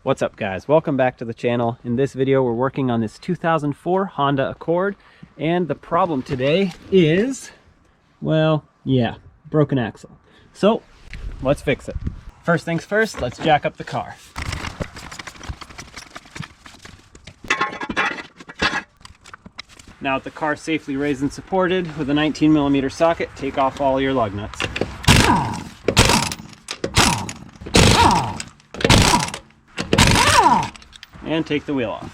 What's up guys, welcome back to the channel. In this video we're working on this 2004 Honda Accord, and the problem today is, well, yeah, broken axle. So let's fix it. First things first, let's jack up the car. Now with the car safely raised and supported with a 19mm socket, take off all your lug nuts. And take the wheel off.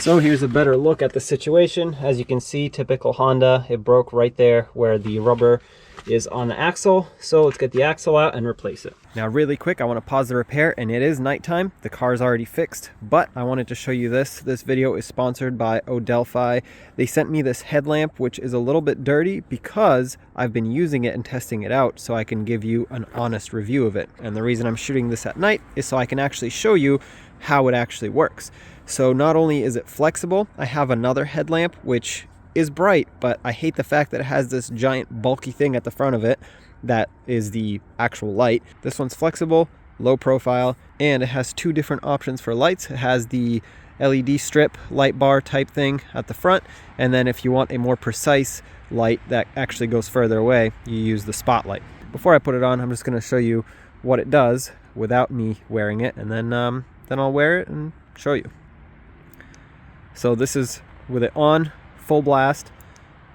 So here's a better look at the situation. As you can see, typical Honda, it broke right there where the rubber is on the axle. So let's get the axle out and replace it. Now really quick, I want to pause the repair, and it is nighttime. The car is already fixed, but I wanted to show you this. This video is sponsored by ft.lbs. They sent me this headlamp, which is a little bit dirty because I've been using it and testing it out so I can give you an honest review of it. And the reason I'm shooting this at night is so I can actually show you how it actually works. So not only is it flexible, I have another headlamp which is bright, but I hate the fact that it has this giant bulky thing at the front of it that is the actual light. This one's flexible, low profile, and it has two different options for lights. It has the LED strip light bar type thing at the front, and then if you want a more precise light that actually goes further away, you use the spotlight. Before I put it on, I'm just going to show you what it does without me wearing it, and then I'll wear it and show you. So this is with it on, full blast,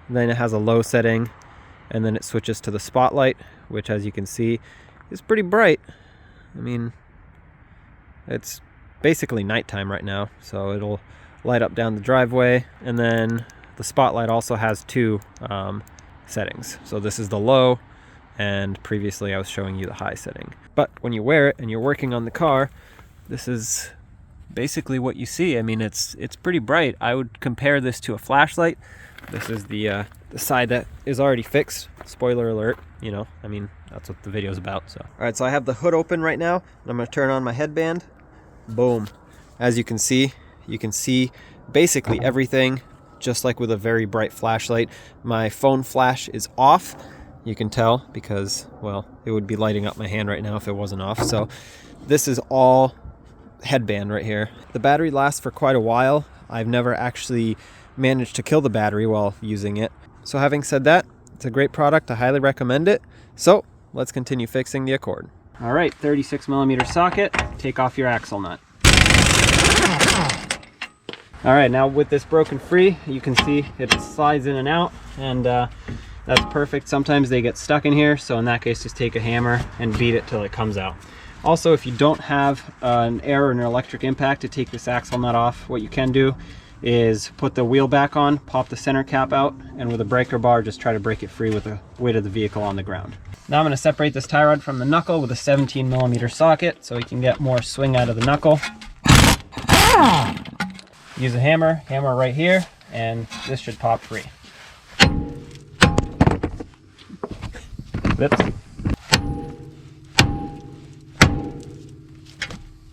then it has a low setting, and then it switches to the spotlight, which as you can see is pretty bright. I mean, it's basically nighttime right now, so it'll light up down the driveway. And then the spotlight also has two settings. So this is the low, and previously I was showing you the high setting. But when you wear it and you're working on the car, this is basically what you see. I mean, it's pretty bright. I would compare this to a flashlight. This is the side that is already fixed. Spoiler alert, you know, I mean, that's what the video is about. So all right, so I have the hood open right now, and I'm going to turn on my headband. Boom. As you can see basically everything, just like with a very bright flashlight. My phone flash is off. You can tell because, well, it would be lighting up my hand right now if it wasn't off. So this is all headband right here. The battery lasts for quite a while. I've never actually managed to kill the battery while using it. So having said that, it's a great product. I highly recommend it. So let's continue fixing the Accord. All right, 36mm socket. Take off your axle nut. All right, now with this broken free, you can see it slides in and out, and that's perfect. Sometimes they get stuck in here, so in that case, just take a hammer and beat it till it comes out. Also, if you don't have an air or an electric impact to take this axle nut off, what you can do is put the wheel back on, pop the center cap out, and with a breaker bar, just try to break it free with the weight of the vehicle on the ground. Now I'm going to separate this tie rod from the knuckle with a 17mm socket so we can get more swing out of the knuckle. Use a hammer right here, and this should pop free. Oops.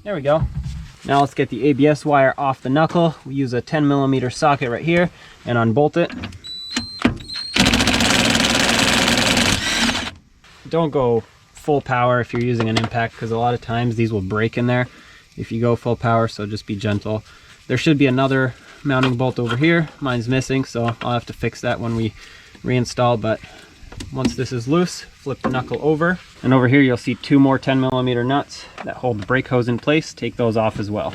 There we go. Now let's get the ABS wire off the knuckle. We use a 10mm socket right here and unbolt it. Don't go full power if you're using an impact, because a lot of times these will break in there if you go full power, so just be gentle. There should be another mounting bolt over here. Mine's missing, so I'll have to fix that when we reinstall, but once this is loose, flip the knuckle over, and over here you'll see two more 10mm nuts that hold the brake hose in place. Take those off as well.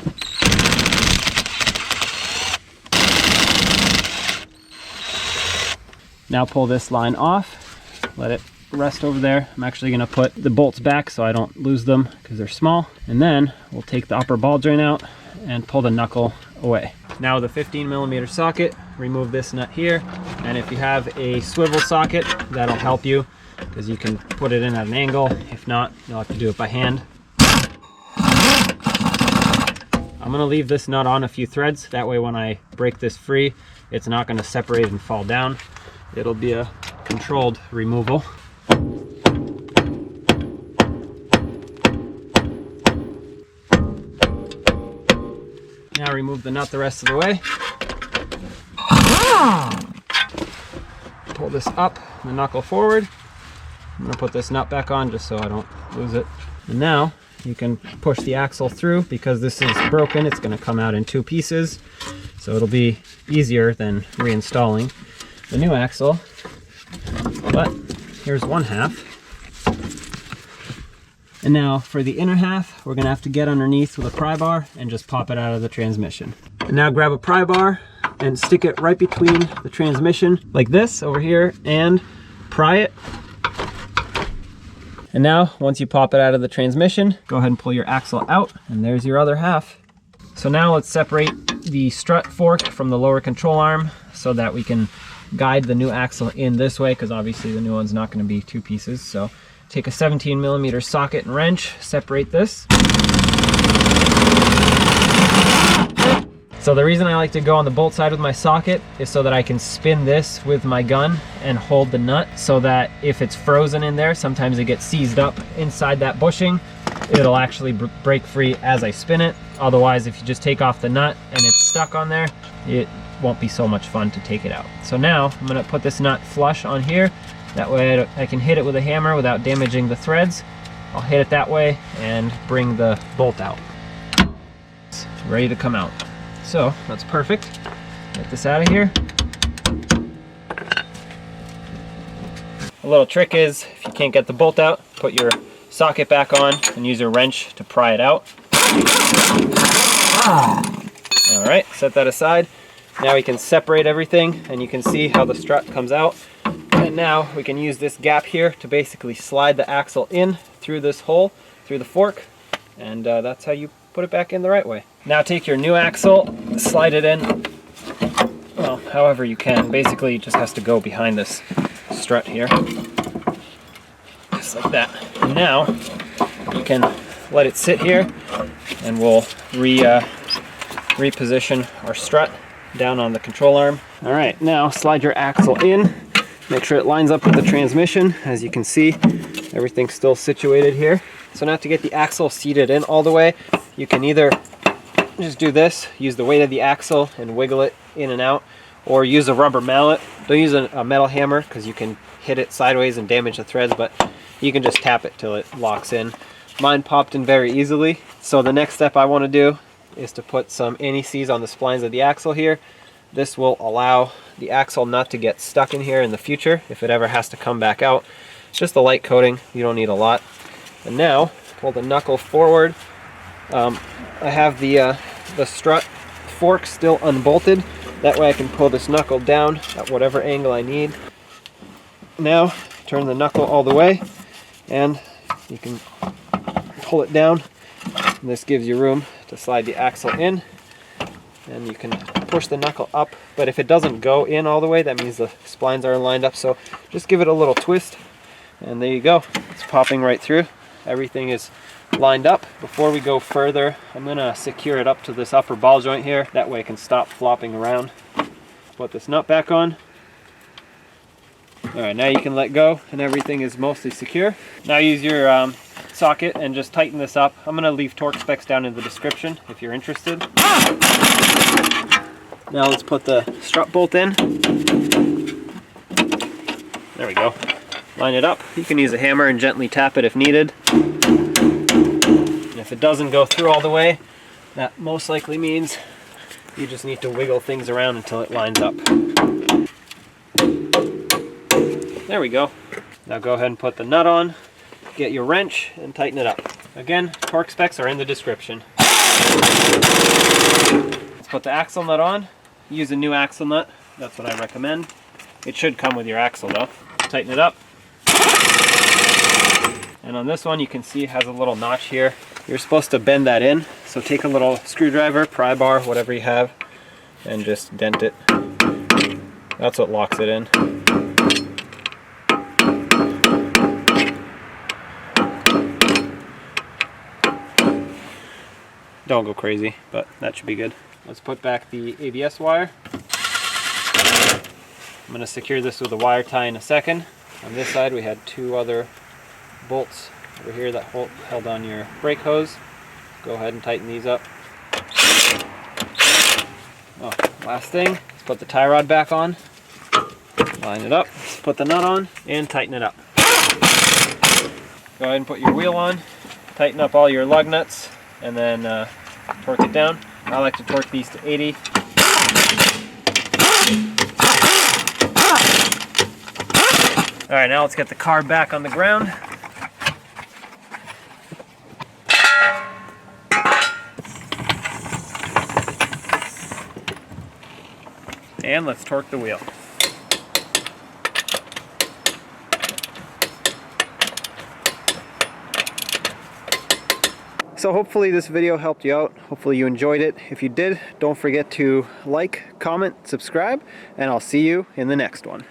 Now pull this line off, let it rest over there. I'm actually going to put the bolts back so I don't lose them because they're small, and then we'll take the upper ball joint out and pull the knuckle away. Now with a 15mm socket, remove this nut here, and if you have a swivel socket, that'll help you because you can put it in at an angle. If not, you'll have to do it by hand. I'm going to leave this nut on a few threads, that way when I break this free, it's not going to separate and fall down. It'll be a controlled removal. Now remove the nut the rest of the way. Pull this up, the knuckle forward. I'm going to put this nut back on just so I don't lose it. And now you can push the axle through. Because this is broken, it's going to come out in 2 pieces, so it'll be easier than reinstalling the new axle. But here's one half. And now for the inner half, we're gonna have to get underneath with a pry bar and just pop it out of the transmission. And now grab a pry bar and stick it right between the transmission like this over here and pry it. And now once you pop it out of the transmission, go ahead and pull your axle out, and there's your other half. So now let's separate the strut fork from the lower control arm so that we can guide the new axle in this way, because obviously the new one's not going to be 2 pieces. So take a 17mm socket and wrench, separate this. So the reason I like to go on the bolt side with my socket is so that I can spin this with my gun and hold the nut, so that if it's frozen in there, sometimes it gets seized up inside that bushing. It'll actually break free as I spin it. Otherwise, if you just take off the nut and it's stuck on there, it won't be so much fun to take it out. So now I'm going to put this nut flush on here. That way I can hit it with a hammer without damaging the threads. I'll hit it that way and bring the bolt out. It's ready to come out. So that's perfect. Get this out of here. A little trick is, if you can't get the bolt out, put your socket back on and use a wrench to pry it out. All right, set that aside. Now we can separate everything, and you can see how the strut comes out. And now we can use this gap here to basically slide the axle in through this hole, through the fork, and that's how you put it back in the right way. Now take your new axle, slide it in, well, however you can. Basically, it just has to go behind this strut here, just like that. And now you can let it sit here, and we'll reposition our strut down on the control arm. All right, now slide your axle in. Make sure it lines up with the transmission. As you can see, everything's still situated here. So now to get the axle seated in all the way, you can either just do this, use the weight of the axle and wiggle it in and out, or use a rubber mallet. Don't use a metal hammer, because you can hit it sideways and damage the threads, but you can just tap it till it locks in. Mine popped in very easily. So the next step I want to do is to put some anti-seize on the splines of the axle here. This will allow the axle not to get stuck in here in the future if it ever has to come back out. It's just a light coating, you don't need a lot. And now pull the knuckle forward. I have the strut fork still unbolted. That way I can pull this knuckle down at whatever angle I need. Now turn the knuckle all the way, and you can pull it down. And this gives you room to slide the axle in, and you can push the knuckle up. But if it doesn't go in all the way, that means the splines are lined up. So just give it a little twist, and there you go. It's popping right through. Everything is lined up. Before we go further, I'm going to secure it up to this upper ball joint here. That way it can stop flopping around. Put this nut back on. All right, now you can let go, and everything is mostly secure. Now use your socket and just tighten this up. I'm going to leave torque specs down in the description if you're interested. Now let's put the strut bolt in. There we go. Line it up. You can use a hammer and gently tap it if needed. And if it doesn't go through all the way, that most likely means you just need to wiggle things around until it lines up. There we go. Now go ahead and put the nut on, get your wrench, and tighten it up. Again, torque specs are in the description. Let's put the axle nut on. Use a new axle nut. That's what I recommend. It should come with your axle though. Tighten it up. And on this one, you can see it has a little notch here. You're supposed to bend that in. So take a little screwdriver, pry bar, whatever you have, and just dent it. That's what locks it in. Don't go crazy, but that should be good. Let's put back the ABS wire. I'm going to secure this with a wire tie in a second. On this side we had 2 other bolts over here that held on your brake hose. Go ahead and tighten these up. Oh, last thing, let's put the tie rod back on. Line it up, put the nut on, and tighten it up. Go ahead and put your wheel on. tighten up all your lug nuts, and then torque it down. I like to torque these to 80. Alright, now let's get the car back on the ground. And let's torque the wheel. So hopefully this video helped you out. Hopefully you enjoyed it. If you did, don't forget to like, comment, subscribe, and I'll see you in the next one.